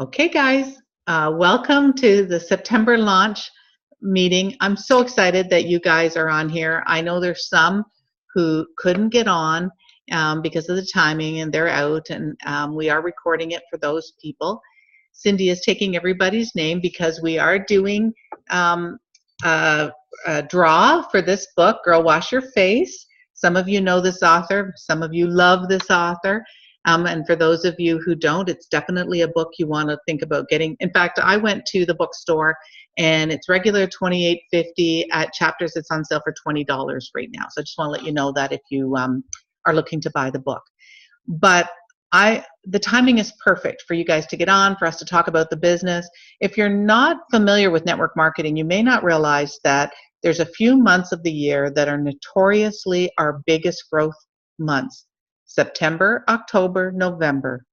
Okay, guys, welcome to the September launch meeting. I'm so excited that you guys are on here. I know there's some who couldn't get on because of the timing and they're out, and we are recording it for those people. Cindy is taking everybody's name because we are doing um, a draw for this book, Girl Wash Your Face. Some of you know this author, some of you love this author. And for those of you who don't, it's definitely a book you want to think about getting. In fact, I went to the bookstore and it's regular $28.50. At Chapters, it's on sale for $20 right now. So I just want to let you know that if you are looking to buy the book. But the timing is perfect for you guys to get on, for us to talk about the business. If you're not familiar with network marketing, you may not realize that there's a few months of the year that are notoriously our biggest growth months. September, October, November,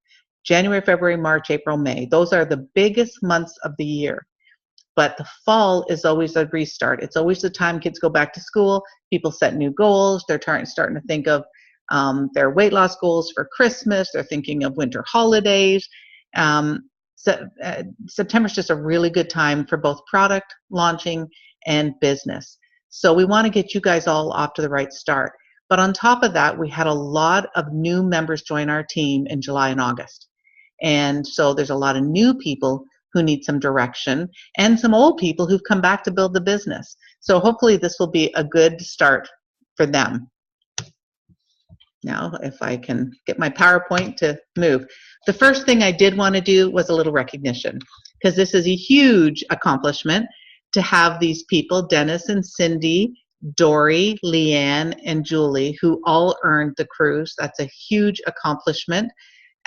January, February, March, April, May. Those are the biggest months of the year. But the fall is always a restart. It's always the time kids go back to school, people set new goals, they're starting to think of their weight loss goals for Christmas, they're thinking of winter holidays. September is just a really good time for both product launching and business. So we want to get you guys all off to the right start. But on top of that, we had a lot of new members join our team in July and August. And so there's a lot of new people who need some direction and some old people who've come back to build the business. So hopefully this will be a good start for them. Now, if I can get my PowerPoint to move. The first thing I did want to do was a little recognition, because this is a huge accomplishment to have these people, Dennis and Cindy, Dory, Leanne, and Julie, who all earned the cruise. That's a huge accomplishment.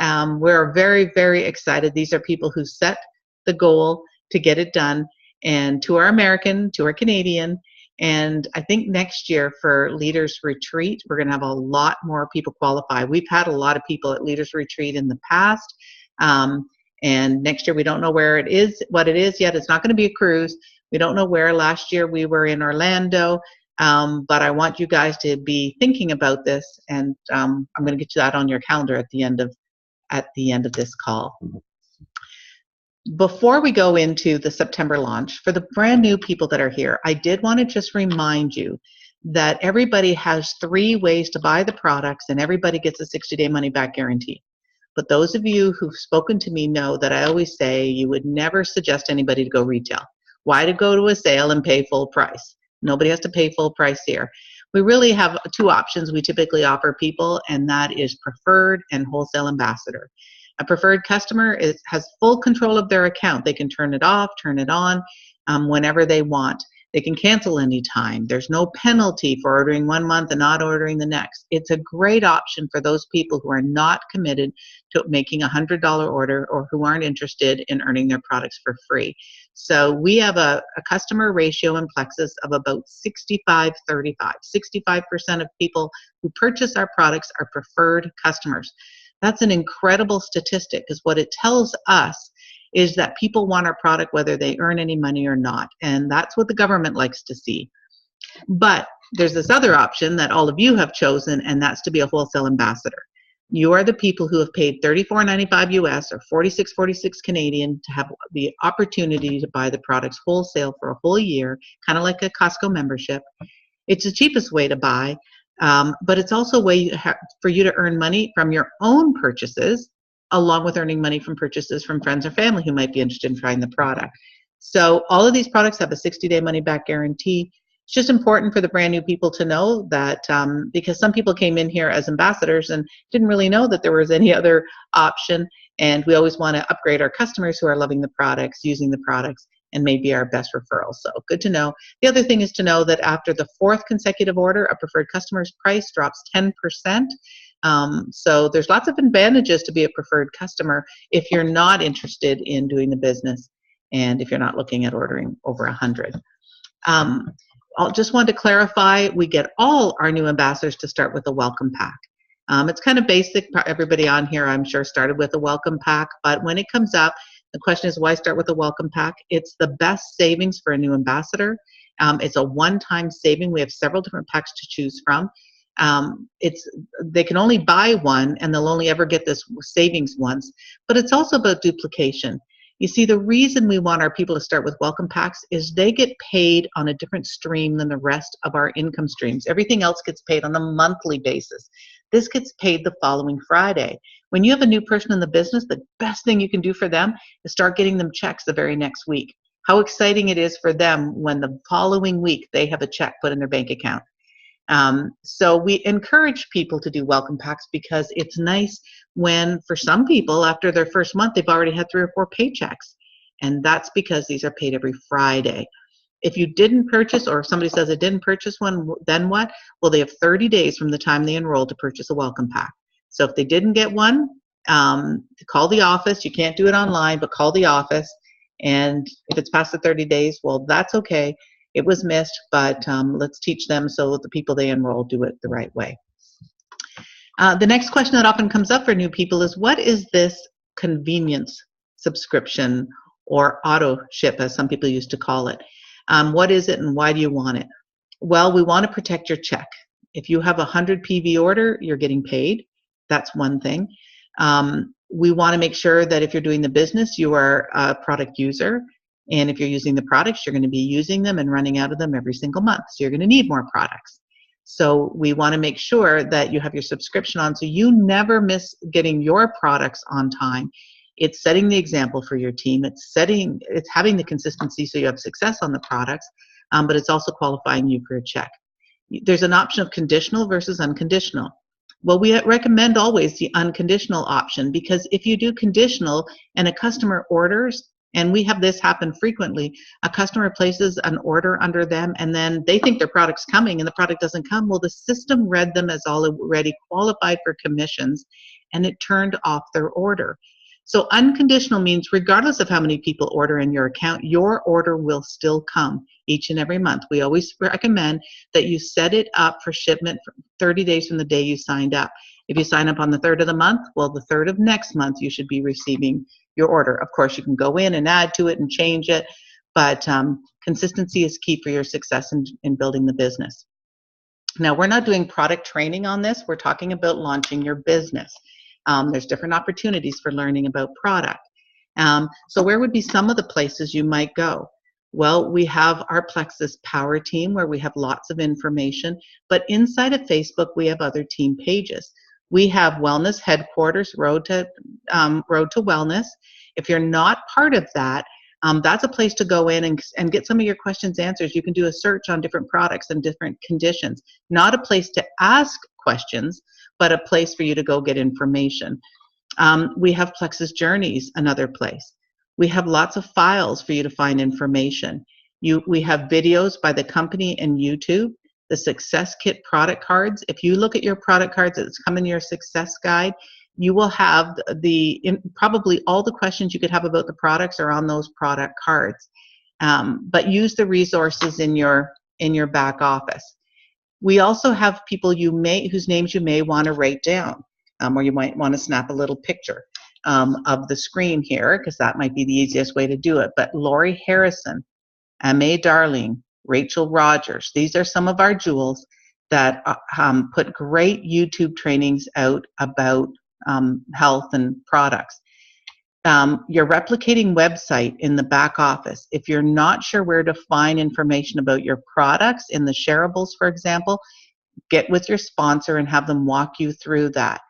We're very, very excited. These are people who set the goal to get it done. And to our American, to our Canadian, and I think next year for Leaders Retreat, we're going to have a lot more people qualify. We've had a lot of people at Leaders Retreat in the past. And next year we don't know where it is, what it is yet. It's not going to be a cruise. We don't know where. Last year we were in Orlando. But I want you guys to be thinking about this, and I'm going to get you that on your calendar at the end of this call. Before we go into the September launch, for the brand new people that are here, I did want to just remind you that everybody has 3 ways to buy the products, and everybody gets a 60-day money-back guarantee. But those of you who've spoken to me know that I always say you would never suggest anybody to go retail. Why to go to a sale and pay full price? Nobody has to pay full price here. We really have 2 options we typically offer people, and that is preferred and wholesale ambassador. A preferred customer has full control of their account. They can turn it off, turn it on whenever they want. They can cancel anytime. There's no penalty for ordering 1 month and not ordering the next. It's a great option for those people who are not committed to making a $100 order or who aren't interested in earning their products for free. So we have a customer ratio in Plexus of about 65-35. 65% of people who purchase our products are preferred customers. That's an incredible statistic, because what it tells us is that people want our product whether they earn any money or not. And that's what the government likes to see. But there's this other option that all of you have chosen, and that's to be a wholesale ambassador. You are the people who have paid $34.95 US or $46.46 Canadian to have the opportunity to buy the products wholesale for a whole year, kind of like a Costco membership. It's the cheapest way to buy. But it's also a way for you to earn money from your own purchases, along with earning money from purchases from friends or family who might be interested in trying the product. So all of these products have a 60-day money-back guarantee. It's just important for the brand new people to know that, because some people came in here as ambassadors and didn't really know that there was any other option. And we always want to upgrade our customers who are loving the products, using the products, and may be our best referral. So good to know. The other thing is to know that after the 4th consecutive order, a preferred customer's price drops 10%. So there's lots of advantages to be a preferred customer if you're not interested in doing the business and if you're not looking at ordering over 100. I just want to clarify, we get all our new ambassadors to start with a welcome pack. It's kind of basic. Everybody on here, I'm sure, started with a welcome pack, but when it comes up, the question is, why start with a welcome pack? It's the best savings for a new ambassador. It's a one-time saving. We have several different packs to choose from. They can only buy one, and they'll only ever get this savings once. But it's also about duplication. You see, the reason we want our people to start with welcome packs is they get paid on a different stream than the rest of our income streams. Everything else gets paid on a monthly basis. This gets paid the following Friday. When you have a new person in the business, the best thing you can do for them is start getting them checks the very next week. How exciting it is for them when the following week they have a check put in their bank account. So we encourage people to do welcome packs because it's nice when, for some people, after their first month, they've already had 3 or 4 paychecks. And that's because these are paid every Friday. If you didn't purchase, or if somebody says they didn't purchase one, then what? Well, they have 30 days from the time they enroll to purchase a welcome pack. So if they didn't get one, call the office. You can't do it online, but call the office. And if it's past the 30 days, well, that's okay. It was missed, but let's teach them so that the people they enroll do it the right way. The next question that often comes up for new people is, what is this convenience subscription, or auto ship, as some people used to call it? What is it, and why do you want it? Well, we want to protect your check. If you have a 100 PV order, you're getting paid. That's one thing. We want to make sure that if you're doing the business, you are a product user. And if you're using the products, you're going to be using them and running out of them every single month. So you're going to need more products. So we want to make sure that you have your subscription on so you never miss getting your products on time. It's setting the example for your team. It's having the consistency so you have success on the products, but it's also qualifying you for a check. There's an option of conditional versus unconditional. Well, we recommend always the unconditional option, because if you do conditional and a customer orders, and we have this happen frequently, a customer places an order under them and then they think their product's coming and the product doesn't come. Well, the system read them as already qualified for commissions and it turned off their order. So unconditional means regardless of how many people order in your account, your order will still come each and every month. We always recommend that you set it up for shipment for 30 days from the day you signed up. If you sign up on the 3rd of the month, well, the 3rd of next month you should be receiving your order. Of course, you can go in and add to it and change it, but consistency is key for your success in building the business. Now, we're not doing product training on this. We're talking about launching your business. There's different opportunities for learning about product. So where would be some of the places you might go? Well, we have our Plexus Power Team where we have lots of information, but inside of Facebook, we have other team pages. We have Wellness Headquarters, Road to Wellness. If you're not part of that, that's a place to go in and get some of your questions answered. You can do a search on different products and different conditions. Not a place to ask questions, but a place for you to go get information. We have Plexus Journeys, another place. We have lots of files for you to find information. We have videos by the company and YouTube. The Success Kit product cards. If you look at your product cards that's come in your success guide, you will have probably all the questions you could have about the products are on those product cards. But use the resources in your back office. We also have people whose names you may want to write down, or you might want to snap a little picture of the screen here, because that might be the easiest way to do it. But Lori Harrison, M.A. Darling, Rachel Rogers. These are some of our jewels that put great YouTube trainings out about health and products. Your replicating website in the back office. If you're not sure where to find information about your products in the shareables, for example, get with your sponsor and have them walk you through that.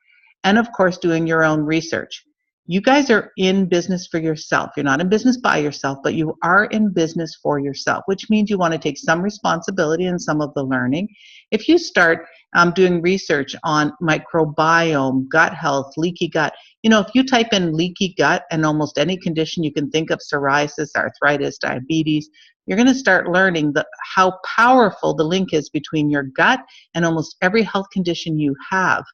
And of course, doing your own research. You guys are in business for yourself. You're not in business by yourself, but you are in business for yourself, which means you want to take some responsibility in some of the learning. If you start doing research on microbiome, gut health, leaky gut, if you type in leaky gut and almost any condition you can think of, psoriasis, arthritis, diabetes, you're going to start learning how powerful the link is between your gut and almost every health condition you have.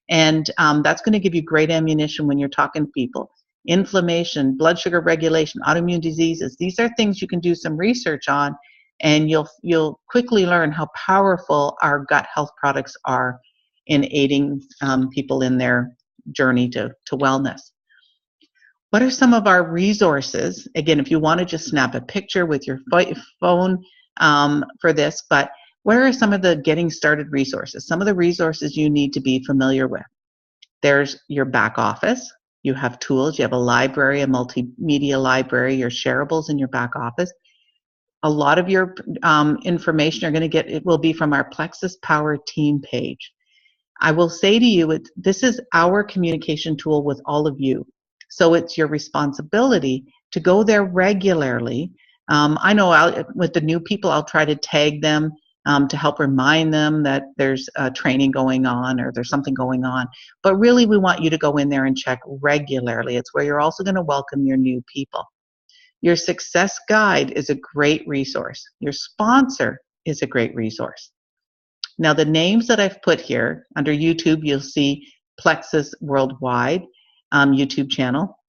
And that's going to give you great ammunition when you're talking to people. Inflammation, blood sugar regulation, autoimmune diseases. These are things you can do some research on, and you'll quickly learn how powerful our gut health products are in aiding people in their journey to wellness. What are some of our resources? Again, if you want to just snap a picture with your phone for this, but Where are some of the getting started resources? Some of the resources you need to be familiar with. There's your back office. You have tools. You have a library, a multimedia library, your shareables in your back office. A lot of your information you're going to get, it will be from our Plexus Power Team page. I will say to you, this is our communication tool with all of you. So it's your responsibility to go there regularly. I know with the new people, I'll try to tag them to help remind them that there's training going on or there's something going on. But really, we want you to go in there and check regularly. It's where you're also going to welcome your new people. Your success guide is a great resource. Your sponsor is a great resource. Now, the names that I've put here under YouTube, you'll see Plexus Worldwide YouTube channel.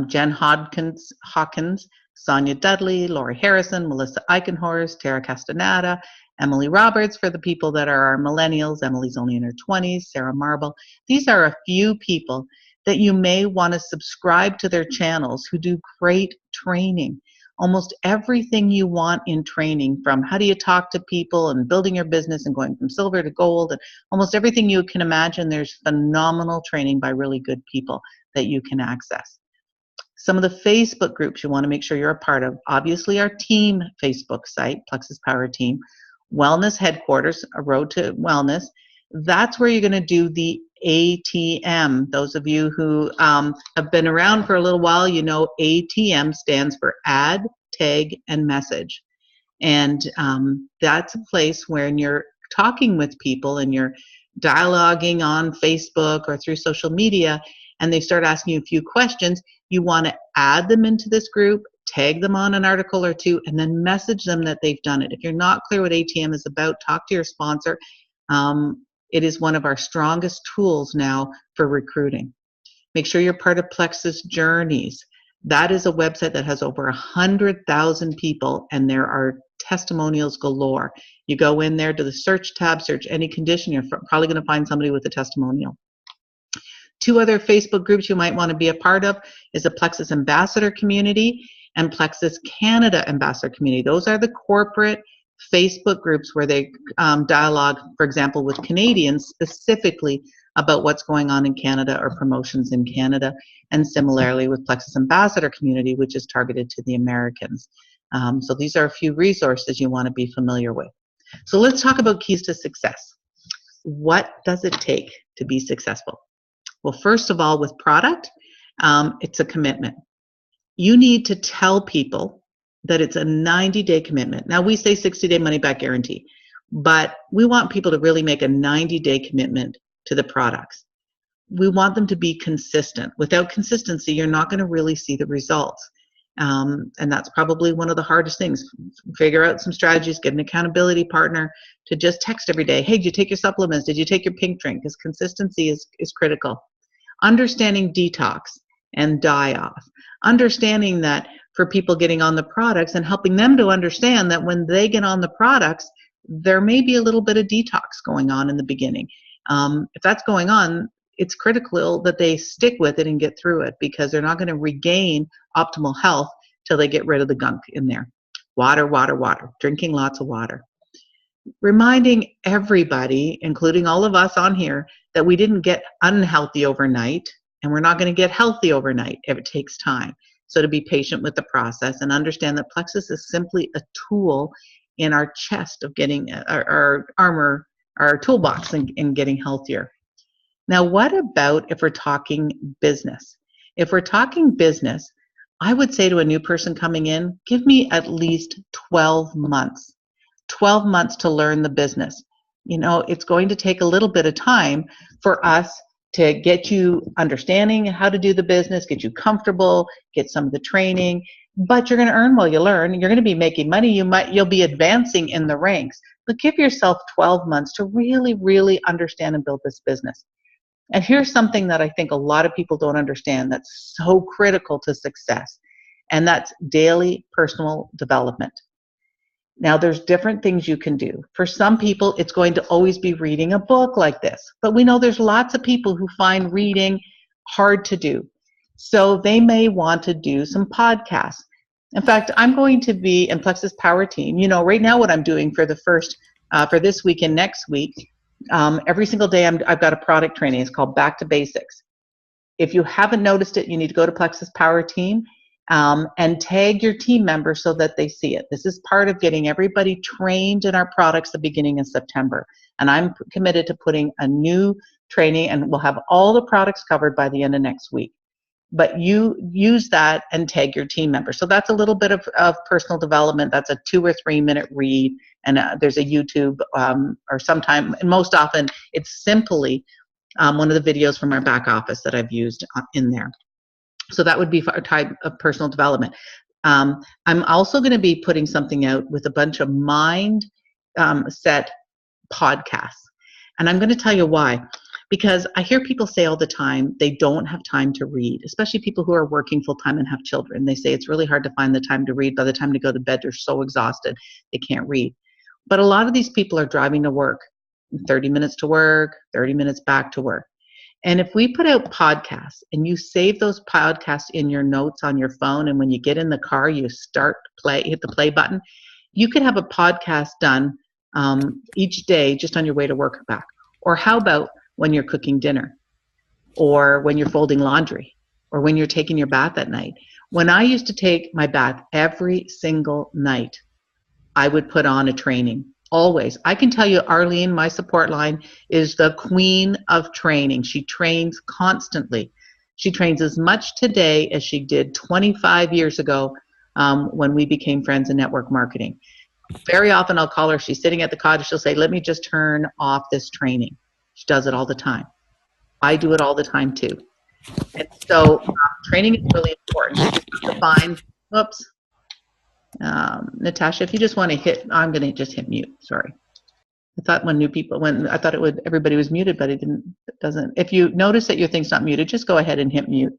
Jen Hawkins, Sonia Dudley, Lori Harrison, Melissa Eichenhorst, Tara Castaneda, Emily Roberts for the people that are our millennials. Emily's only in her 20s, Sarah Marble. These are a few people that you may want to subscribe to their channels who do great training. Almost everything you want in training, from how do you talk to people and building your business and going from silver to gold, and almost everything you can imagine, there's phenomenal training by really good people that you can access. Some of the Facebook groups you want to make sure you're a part of, obviously our team Facebook site, Plexus Power Team, Wellness Headquarters, A Road to Wellness. That's where you're going to do the ATM. Those of you who have been around for a little while, you know ATM stands for Add, Tag, and Message. And that's a place where you're talking with people and you're dialoguing on Facebook or through social media, and they start asking you a few questions. You want to add them into this group, tag them on an article or two, and then message them that they've done it. If you're not clear what ATM is about, talk to your sponsor. It is one of our strongest tools now for recruiting. Make sure you're part of Plexus Journeys. That is a website that has over 100,000 people, and there are testimonials galore. You go in there to the search tab, search any condition, you're probably going to find somebody with a testimonial. Two other Facebook groups you might want to be a part of is the Plexus Ambassador Community and Plexus Canada Ambassador Community. Those are the corporate Facebook groups where they dialogue, for example, with Canadians specifically about what's going on in Canada or promotions in Canada, and similarly with Plexus Ambassador Community, which is targeted to the Americans. So these are a few resources you want to be familiar with. So let's talk about keys to success. What does it take to be successful? Well, first of all, with product, it's a commitment. You need to tell people that it's a 90-day commitment. Now, we say 60-day money-back guarantee, but we want people to really make a 90-day commitment to the products. We want them to be consistent. Without consistency, you're not going to really see the results. And that's probably one of the hardest things. Figure out some strategies, get an accountability partner to just text every day. Hey, did you take your supplements? Did you take your pink drink? Because consistency is critical. Understanding detox and die-off. Understanding that for people getting on the products and helping them to understand that when they get on the products, there may be a little bit of detox going on in the beginning. If that's going on, it's critical that they stick with it and get through it, because they're not going to regain optimal health till they get rid of the gunk in there. Water, water, water. Drinking lots of water. Reminding everybody, including all of us on here, that we didn't get unhealthy overnight, and we're not going to get healthy overnight. It takes time. So to be patient with the process and understand that Plexus is simply a tool in our chest of getting our armor, our toolbox, and getting healthier. Now, what about if we're talking business? If we're talking business, I would say to a new person coming in, give me at least 12 months. 12 months to learn the business. You know, it's going to take a little bit of time for us to get you understanding how to do the business, get you comfortable, get some of the training, but you're going to earn while you learn. You're going to be making money. You'll be advancing in the ranks, but give yourself 12 months to really, really understand and build this business. And here's something that I think a lot of people don't understand that's so critical to success, and that's daily personal development. Now, there's different things you can do. For some people, it's going to always be reading a book like this. But we know there's lots of people who find reading hard to do. So they may want to do some podcasts. In fact, I'm going to be in Plexus Power Team. You know, right now what I'm doing for the first for this week and next week. Every single day I've got a product training. It's called Back to Basics. If you haven't noticed it, you need to go to Plexus Power Team and tag your team members so that they see it. This is part of getting everybody trained in our products the beginning of September. And I'm committed to putting a new training, and we'll have all the products covered by the end of next week. But you use that and tag your team members. So that's a little bit of personal development. That's a 2 or 3 minute read, and there's a YouTube or sometime, and most often it's simply one of the videos from our back office that I've used in there. So that would be a type of personal development. I'm also going to be putting something out with a bunch of mind set podcasts. And I'm going to tell you why. Because I hear people say all the time they don't have time to read, especially people who are working full time and have children. They say it's really hard to find the time to read. By the time they go to bed, they're so exhausted they can't read. But a lot of these people are driving to work, 30 minutes to work, 30 minutes back to work. And if we put out podcasts and you save those podcasts in your notes on your phone, and when you get in the car, you hit the play button, you could have a podcast done each day just on your way to work or back. Or how about when you're cooking dinner, or when you're folding laundry, or when you're taking your bath at night? When I used to take my bath every single night, I would put on a training. Always. I can tell you, Arlene, my support line, is the queen of training. She trains constantly. She trains as much today as she did 25 years ago when we became friends in network marketing. Very often I'll call her. She's sitting at the cottage. She'll say, let me just turn off this training. She does it all the time. I do it all the time too. And so training is really important. You just have to find, whoops. Natasha, if you just want to hit, I'm going to just hit mute. Sorry. I thought everybody was muted, but it doesn't. If you notice that your thing's not muted, just go ahead and hit mute.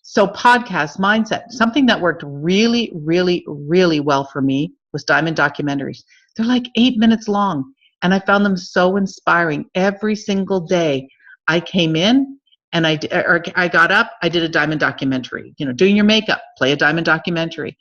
So podcast mindset, something that worked really, really, really well for me was diamond documentaries. They're like 8 minutes long, and I found them so inspiring. Every single day I came in and I got up, I did a diamond documentary. Doing your makeup, play a diamond documentary.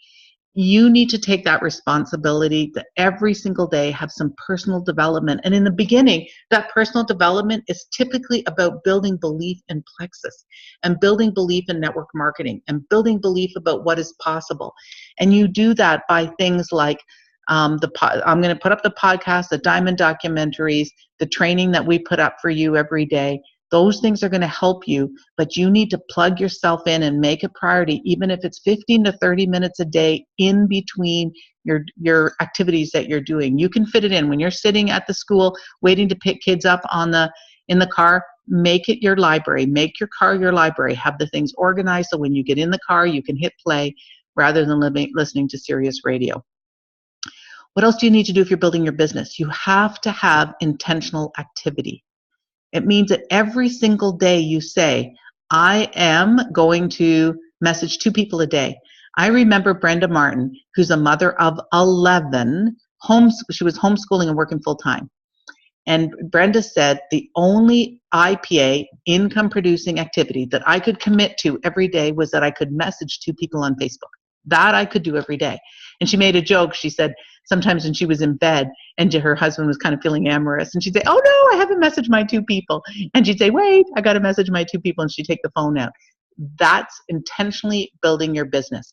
You need to take that responsibility to every single day have some personal development. And in the beginning, that personal development is typically about building belief in Plexus and building belief in network marketing and building belief about what is possible. And you do that by things like I'm going to put up the podcast, the diamond documentaries, the training that we put up for you every day. Those things are going to help you, but you need to plug yourself in and make a priority, even if it's 15 to 30 minutes a day in between your activities that you're doing. You can fit it in. When you're sitting at the school waiting to pick kids up in the car, make it your library. Make your car your library. Have the things organized so when you get in the car, you can hit play rather than listening to Sirius radio. What else do you need to do if you're building your business? You have to have intentional activity. It means that every single day you say, I am going to message 2 people a day. I remember Brenda Martin, who's a mother of 11, she was homeschooling and working full time. And Brenda said the only IPA, income producing activity, that I could commit to every day was that I could message 2 people on Facebook. That I could do every day. And she made a joke. She said sometimes when she was in bed and her husband was kind of feeling amorous, and she'd say, oh no, I haven't messaged my 2 people. And she'd say, wait, I got to message my 2 people. And she'd take the phone out. That's intentionally building your business.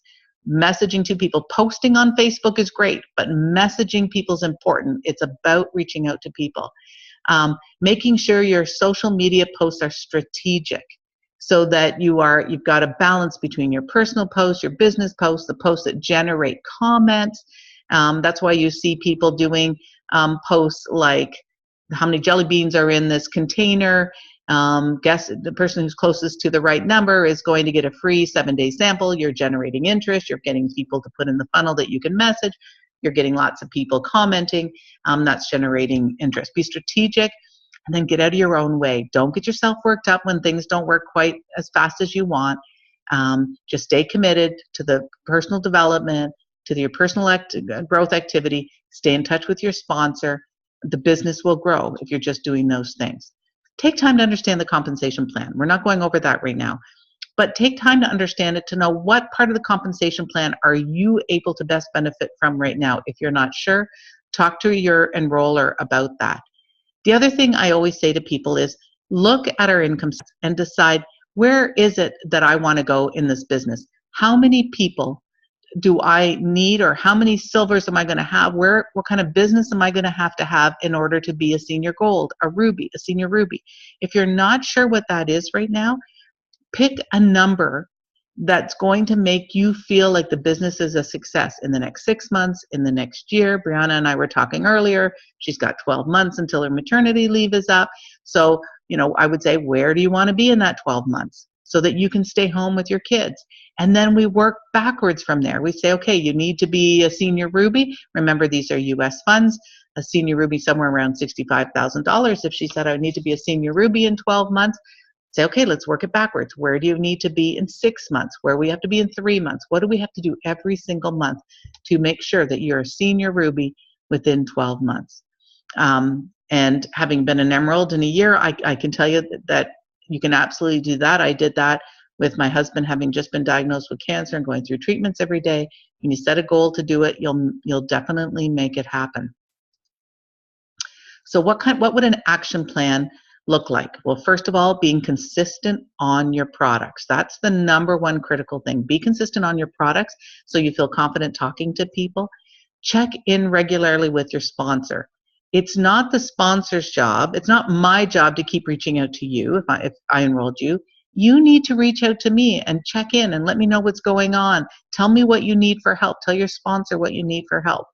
Messaging 2 people. Posting on Facebook is great, but messaging people is important. It's about reaching out to people. Making sure your social media posts are strategic, so that you've got a balance between your personal posts, your business posts, the posts that generate comments. That's why you see people doing posts like how many jelly beans are in this container. Guess the person who's closest to the right number is going to get a free 7-day sample. You're generating interest. You're getting people to put in the funnel that you can message. You're getting lots of people commenting. That's generating interest. Be strategic. And then get out of your own way. Don't get yourself worked up when things don't work quite as fast as you want. Just stay committed to the personal development, to your personal growth activity. Stay in touch with your sponsor. The business will grow if you're just doing those things. Take time to understand the compensation plan. We're not going over that right now. But take time to understand it, to know what part of the compensation plan are you able to best benefit from right now. If you're not sure, Talk to your enroller about that. The other thing I always say to people is look at our income and decide, where is it that I want to go in this business? How many people do I need, or how many silvers am I going to have? What kind of business am I going to have in order to be a senior gold, a senior ruby? If you're not sure what that is right now, pick a number that's going to make you feel like the business is a success in the next 6 months, in the next year. Brianna and I were talking earlier. She's got 12 months until her maternity leave is up. So, I would say, where do you want to be in that 12 months so that you can stay home with your kids? And then we work backwards from there. We say, okay, you need to be a senior ruby. Remember, these are US funds. A senior ruby somewhere around $65,000. If she said, I need to be a senior ruby in 12 months, say, okay, let's work it backwards. Where do you need to be in 6 months? Where do we have to be in 3 months? What do we have to do every single month to make sure that you're a senior ruby within 12 months? And having been an emerald in a year, I can tell you that you can absolutely do that. I did that with my husband having just been diagnosed with cancer and going through treatments every day. When you set a goal to do it, you'll definitely make it happen. So what would an action plan look like? Well, first of all, being consistent on your products. That's the number one critical thing. Be consistent on your products so you feel confident talking to people. Check in regularly with your sponsor. It's not the sponsor's job. It's not my job to keep reaching out to you if I enrolled you. You need to reach out to me and check in and let me know what's going on. Tell me what you need for help. Tell your sponsor what you need for help.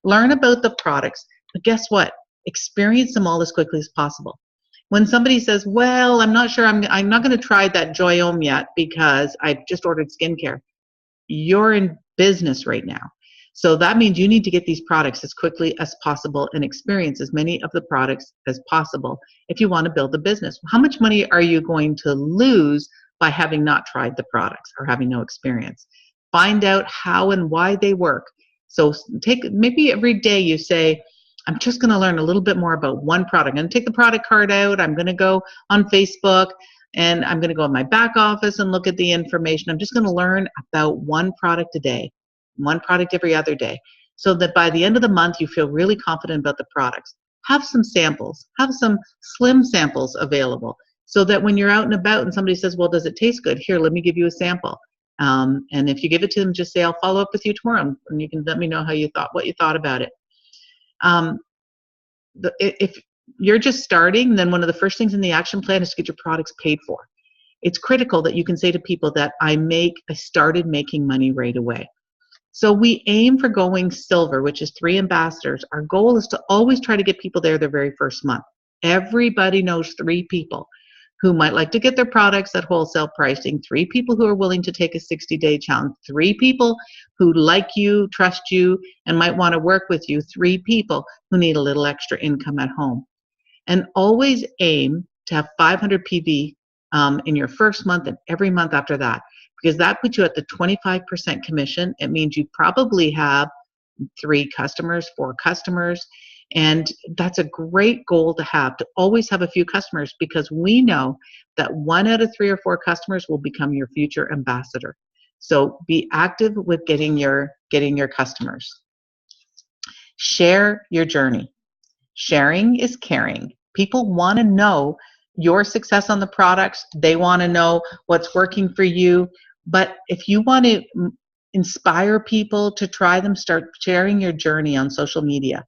Learn about the products, but guess what? Experience them all as quickly as possible. When somebody says, well, I'm not sure, I'm not going to try that Joyome yet because I've just ordered skincare. You're in business right now. So that means you need to get these products as quickly as possible and experience as many of the products as possible if you want to build a business. How much money are you going to lose by having not tried the products or having no experience? Find out how and why they work. So maybe every day you say, I'm just going to learn a little bit more about one product. I'm going to take the product card out. I'm going to go on Facebook and I'm going to go in my back office and look at the information. I'm just going to learn about one product a day, one product every other day, so that by the end of the month, you feel really confident about the products. Have some samples, have some slim samples available so that when you're out and about and somebody says, well, does it taste good? Here, let me give you a sample. And if you give it to them, just say, I'll follow up with you tomorrow and you can let me know what you thought about it. If you're just starting, then one of the first things in the action plan is to get your products paid for. It's critical that you can say to people that I started making money right away. So we aim for going silver, which is 3 ambassadors. Our goal is to always try to get people there their very first month. Everybody knows 3 people who might like to get their products at wholesale pricing, 3 people who are willing to take a 60-day challenge, 3 people who like you, trust you, and might want to work with you, 3 people who need a little extra income at home. And always aim to have 500 PV in your first month and every month after that, because that puts you at the 25% commission. It means you probably have 3 customers, 4 customers, and that's a great goal to always have a few customers, because we know that 1 out of 3 or 4 customers will become your future ambassador. So be active with getting your customers. Share your journey. Sharing is caring. People want to know your success on the products. They want to know what's working for you. But if you want to inspire people to try them, start sharing your journey on social media.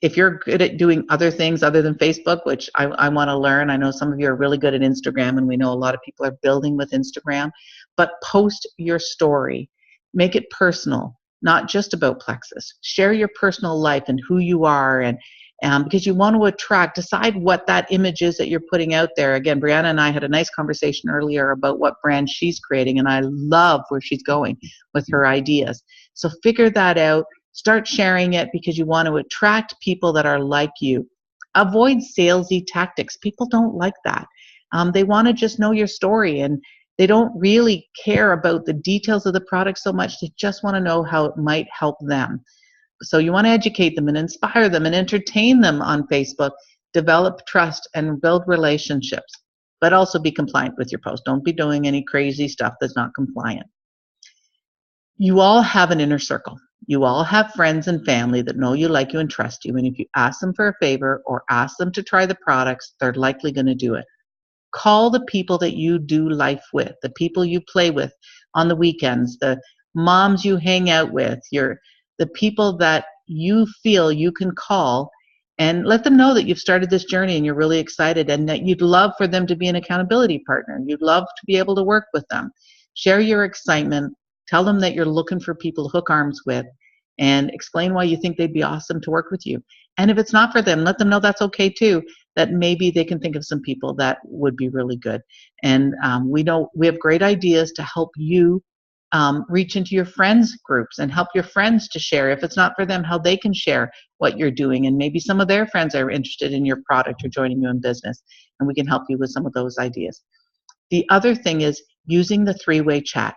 If you're good at doing other things other than Facebook, which I want to learn, I know some of you are really good at Instagram, and we know a lot of people are building with Instagram, but post your story. Make it personal, not just about plexus. Share your personal life and who you are, and because you want to decide what that image is that you're putting out there. Again, Brianna and I had a nice conversation earlier about what brand she's creating, and I love where she's going with her ideas. So figure that out. Start sharing it because you want to attract people that are like you. Avoid salesy tactics. People don't like that. They want to just know your story, and they don't really care about the details of the product so much. They just want to know how it might help them. So you want to educate them and inspire them and entertain them on Facebook, develop trust and build relationships, but also be compliant with your post. Don't be doing any crazy stuff that's not compliant. You all have an inner circle. You all have friends and family that know you, like you, and trust you. And if you ask them for a favor or ask them to try the products, they're likely going to do it. Call the people that you do life with, the people you play with on the weekends, the moms you hang out with, the people that you feel you can call, and let them know that you've started this journey and you're really excited and that you'd love for them to be an accountability partner. You'd love to be able to work with them. Share your excitement. Tell them that you're looking for people to hook arms with, and explain why you think they'd be awesome to work with you. And if it's not for them, let them know that's okay too, that maybe they can think of some people that would be really good. And we know we have great ideas to help you reach into your friends groups and help your friends to share, if it's not for them, how they can share what you're doing. And maybe some of their friends are interested in your product or joining you in business, and we can help you with some of those ideas. The other thing is using the three-way chat.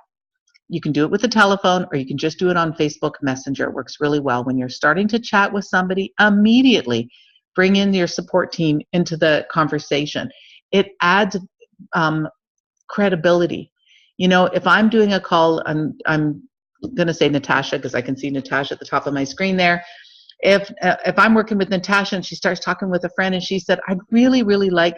You can do it with the telephone, or you can just do it on Facebook Messenger. It works really well. When you're starting to chat with somebody, immediately bring in your support team into the conversation. It adds credibility. You know, if I'm doing a call, I'm going to say Natasha because I can see Natasha at the top of my screen there. If I'm working with Natasha and she starts talking with a friend and she said, I'd really, really like,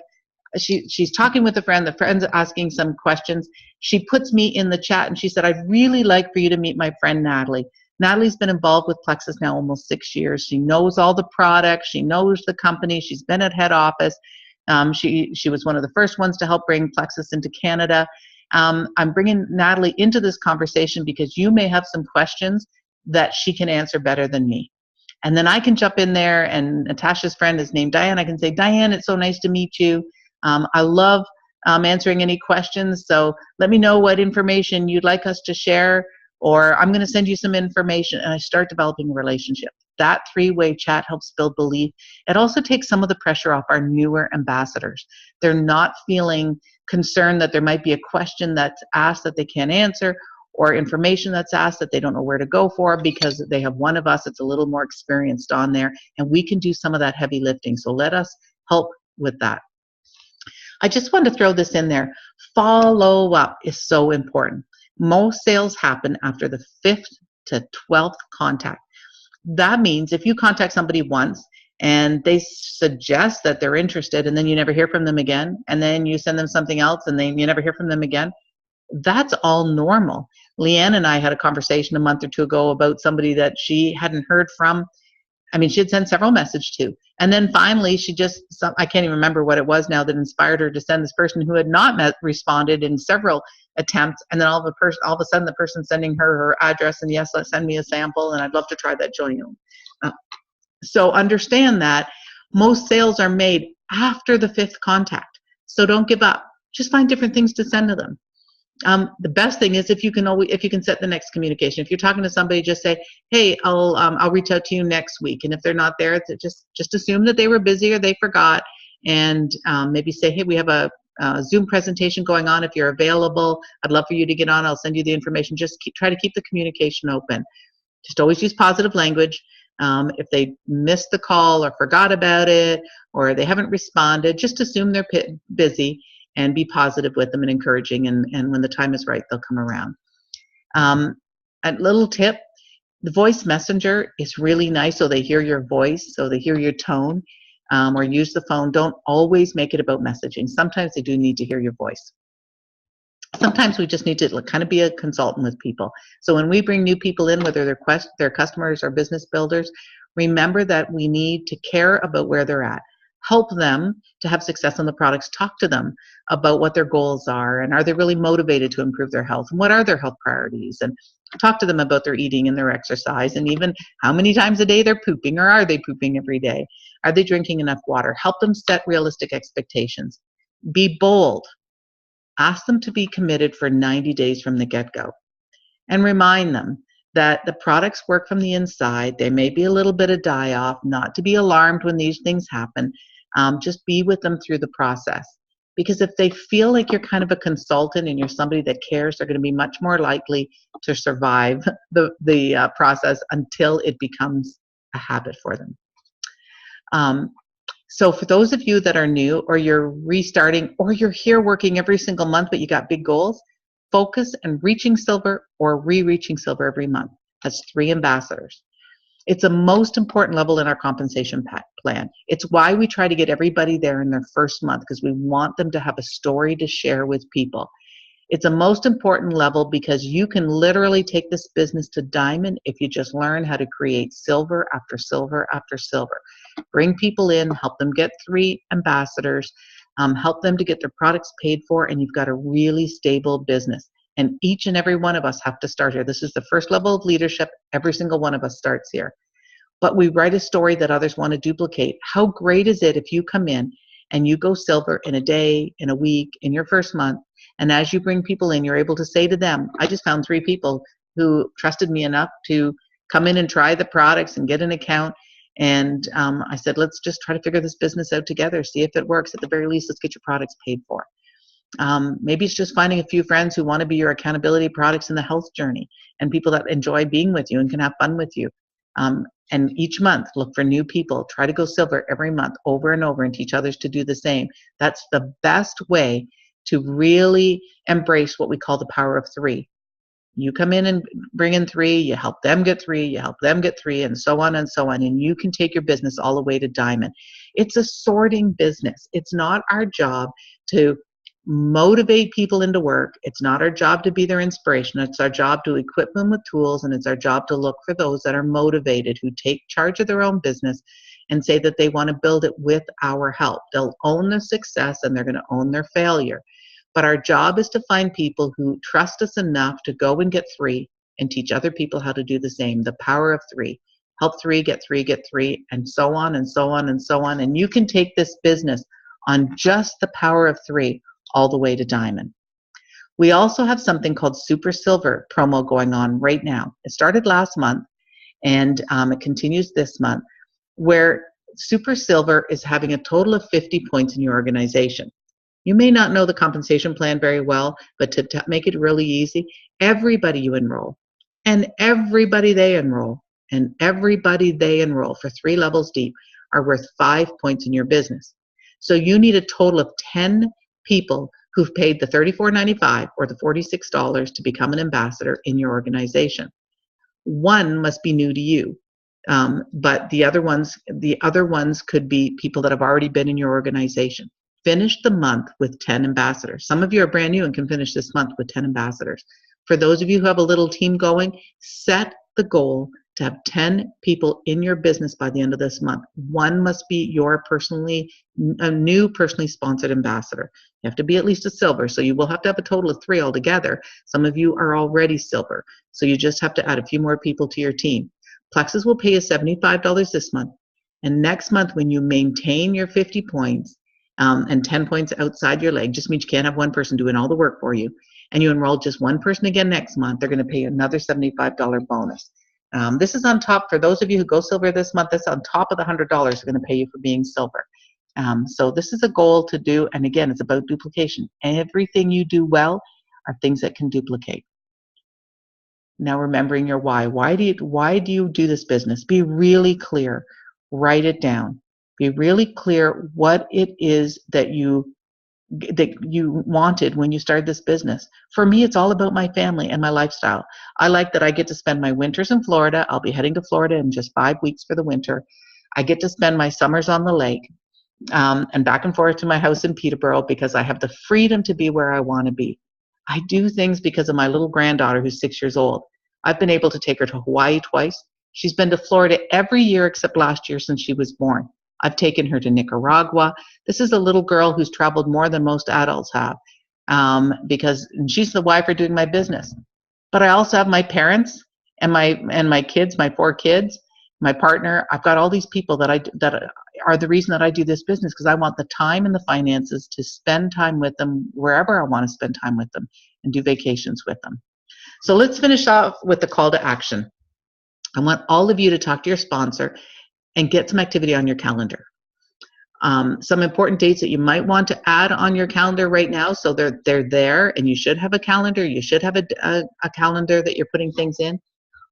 she's talking with a friend, the friend's asking some questions. She puts me in the chat and she said, I'd really like for you to meet my friend Natalie. Natalie's been involved with Plexus now almost 6 years. She knows all the products. She knows the company. She's been at head office. She was one of the first ones to help bring Plexus into Canada. I'm bringing Natalie into this conversation because you may have some questions that she can answer better than me. And then I can jump in there, and Natasha's friend is named Diane. I can say, Diane, it's so nice to meet you. I love answering any questions, so let me know what information you'd like us to share, or I'm going to send you some information, and I start developing a relationship. That three-way chat helps build belief. It also takes some of the pressure off our newer ambassadors. They're not feeling concerned that there might be a question that's asked that they can't answer, or information that's asked that they don't know where to go for, because they have one of us that's a little more experienced on there, and we can do some of that heavy lifting. So let us help with that. I just want to throw this in there. Follow up is so important. Most sales happen after the 5th to 12th contact. That means if you contact somebody once and they suggest that they're interested, and then you never hear from them again, and then you send them something else and then you never hear from them again, that's all normal. Leanne and I had a conversation a month or two ago about somebody that she hadn't heard from. I mean, she had sent several messages to. And then finally, I can't even remember what it was now that inspired her to send this person who had not responded in several attempts. And then all of a sudden, the person sending her address and, yes, let's send me a sample, and I'd love to try that joint. So understand that most sales are made after the 5th contact. So don't give up. Just find different things to send to them. The best thing is if you can set the next communication. If you're talking to somebody, just say, hey, I'll reach out to you next week. And if they're not there, just assume that they were busy or they forgot, and maybe say, hey, we have a Zoom presentation going on. If you're available, I'd love for you to get on. I'll send you the information. Just try to keep the communication open. Just always use positive language. If they missed the call or forgot about it, or they haven't responded, just assume they're busy, and be positive with them and encouraging, and when the time is right, they'll come around. A little tip, the voice messenger is really nice, so they hear your voice, so they hear your tone, or use the phone. Don't always make it about messaging. Sometimes they do need to hear your voice. Sometimes we just need to kind of be a consultant with people. So when we bring new people in, whether they're customers or business builders, remember that we need to care about where they're at. Help them to have success on the products. Talk to them about what their goals are, and are they really motivated to improve their health, and what are their health priorities, and talk to them about their eating and their exercise, and even how many times a day they're pooping, or are they pooping every day? Are they drinking enough water? Help them set realistic expectations. Be bold. Ask them to be committed for 90 days from the get-go, and remind them that the products work from the inside. There may be a little bit of die-off, not to be alarmed when these things happen. Just be with them through the process. Because if they feel like you're kind of a consultant and you're somebody that cares, they're going to be much more likely to survive the process until it becomes a habit for them. So for those of you that are new, or you're restarting, or you're here working every single month but you got big goals, focus on reaching silver or re-reaching silver every month. has 3 ambassadors. It's the most important level in our compensation plan. It's why we try to get everybody there in their first month, because we want them to have a story to share with people. It's a most important level because you can literally take this business to diamond if you just learn how to create silver after silver after silver. Bring people in, help them get 3 ambassadors, help them to get their products paid for, and you've got a really stable business. And each and every one of us have to start here. This is the first level of leadership. Every single one of us starts here. But we write a story that others want to duplicate. How great is it if you come in and you go silver in a day, in a week, in your first month, and as you bring people in, you're able to say to them, I just found 3 people who trusted me enough to come in and try the products and get an account. And I said, let's just try to figure this business out together, see if it works. At the very least, let's get your products paid for. Maybe it's just finding a few friends who want to be your accountability products in the health journey, and people that enjoy being with you and can have fun with you. And each month, look for new people. Try to go silver every month over and over and teach others to do the same. That's the best way to really embrace what we call the power of 3. You come in and bring in 3, you help them get 3, you help them get 3, and so on and so on. And you can take your business all the way to diamond. It's a sorting business. It's not our job to motivate people into work. It's not our job to be their inspiration. It's our job to equip them with tools, and it's our job to look for those that are motivated, who take charge of their own business and say that they want to build it with our help. They'll own the success and they're going to own their failure. But our job is to find people who trust us enough to go and get 3 and teach other people how to do the same. The power of 3. Help 3, get 3, get 3, and so on and so on and so on. And you can take this business on just the power of 3 all the way to diamond. We also have something called Super Silver promo going on right now. It started last month, and it continues this month, where Super Silver is having a total of 50 points in your organization. You may not know the compensation plan very well, but to make it really easy, everybody you enroll, and everybody they enroll, and everybody they enroll for 3 levels deep are worth 5 points in your business. So you need a total of 10 people who've paid the $34.95 or the $46 to become an ambassador in your organization. 1 must be new to you, but the other ones could be people that have already been in your organization. Finish the month with 10 ambassadors. Some of you are brand new and can finish this month with 10 ambassadors. For those of you who have a little team going, set the goal to have 10 people in your business by the end of this month. 1 must be your new personally sponsored ambassador. You have to be at least a silver, so you will have to have a total of 3 altogether. Some of you are already silver, so you just have to add a few more people to your team. Plexus will pay you $75 this month, and next month when you maintain your 50 points, and 10 points outside your leg, just means you can't have 1 person doing all the work for you, and you enroll just 1 person again next month, they're going to pay you another $75 bonus. This is on top, for those of you who go silver this month, that's on top of the $100 they're going to pay you for being silver. So this is a goal to do, and again, it's about duplication. Everything you do well are things that can duplicate. Now remembering your why. Why do you do this business? Be really clear. Write it down. Be really clear what it is that you wanted when you started this business. For me, it's all about my family and my lifestyle. I like that I get to spend my winters in Florida. I'll be heading to Florida in just 5 weeks for the winter. I get to spend my summers on the lake, and back and forth to my house in Peterborough, because I have the freedom to be where I want to be. I do things because of my little granddaughter who's 6 years old. I've been able to take her to Hawaii twice. She's been to Florida every year except last year since she was born. I've taken her to Nicaragua. This is a little girl who's traveled more than most adults have, because she's the why for doing my business. But I also have my parents and my kids, my 4 kids, my partner. I've got all these people that are the reason that I do this business, because I want the time and the finances to spend time with them wherever I want to spend time with them and do vacations with them. So let's finish off with the call to action. I want all of you to talk to your sponsor and get some activity on your calendar. Some important dates that you might want to add on your calendar right now, so they're there, and you should have a calendar. You should have a calendar that you're putting things in.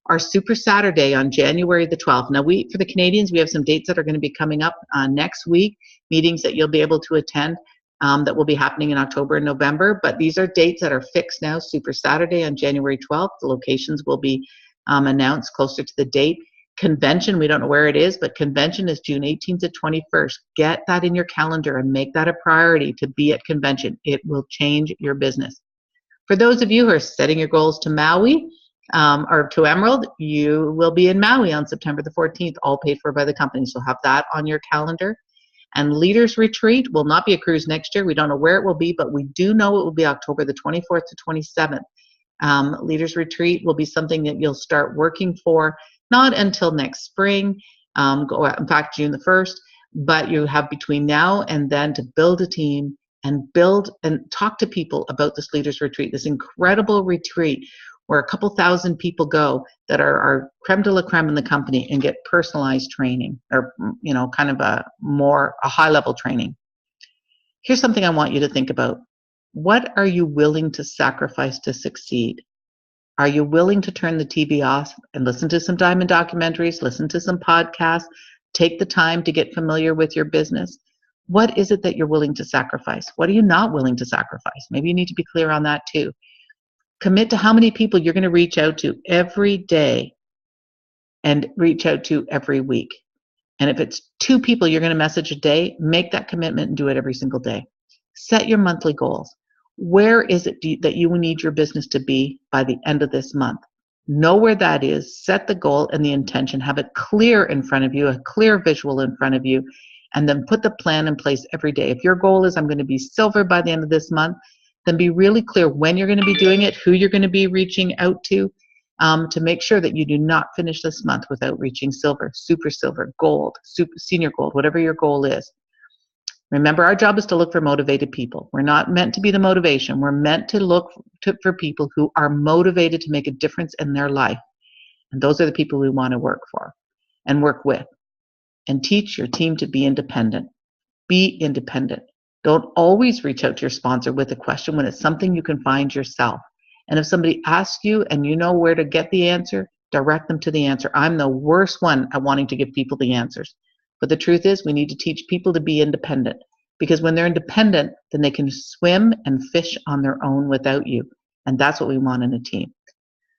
Our Super Saturday on January the 12th. Now, for the Canadians, we have some dates that are going to be coming up next week, meetings that you'll be able to attend that will be happening in October and November. But these are dates that are fixed now. Super Saturday on January 12th. The locations will be announce closer to the date. Convention, we don't know where it is, but convention is June 18th to 21st. Get that in your calendar and make that a priority to be at convention. It will change your business. For those of you who are setting your goals to Maui or to Emerald, you will be in Maui on September the 14th, all paid for by the company. So have that on your calendar. And Leaders Retreat will not be a cruise next year. We don't know where it will be, but we do know it will be October the 24th to 27th. Leaders Retreat will be something that you'll start working for, not until next spring, in fact, June the 1st, but you have between now and then to build a team and build and talk to people about this Leaders Retreat, this incredible retreat where a couple thousand people go that are creme de la creme in the company and get personalized training, or kind of a high level training. Here's something I want you to think about. What are you willing to sacrifice to succeed? Are you willing to turn the TV off and listen to some diamond documentaries, listen to some podcasts, take the time to get familiar with your business? What is it that you're willing to sacrifice? What are you not willing to sacrifice? Maybe you need to be clear on that too. Commit to how many people you're going to reach out to every day and reach out to every week. And if it's 2 people you're going to message a day, make that commitment and do it every single day. Set your monthly goals. Where is it that you need your business to be by the end of this month? Know where that is, set the goal and the intention, have it clear in front of you, a clear visual in front of you, and then put the plan in place every day. If your goal is I'm going to be silver by the end of this month, then be really clear when you're going to be doing it, who you're going to be reaching out to make sure that you do not finish this month without reaching silver, super silver, gold, super senior gold, whatever your goal is. Remember, our job is to look for motivated people. We're not meant to be the motivation. We're meant to look for people who are motivated to make a difference in their life. And those are the people we want to work for and work with. And teach your team to be independent. Be independent. Don't always reach out to your sponsor with a question when it's something you can find yourself. And if somebody asks you and you know where to get the answer, direct them to the answer. I'm the worst one at wanting to give people the answers. But the truth is, we need to teach people to be independent, because when they're independent, then they can swim and fish on their own without you. And that's what we want in a team.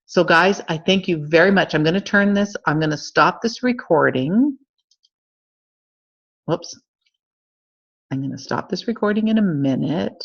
So guys, I thank you very much. I'm going to stop this recording. Whoops. I'm going to stop this recording in a minute.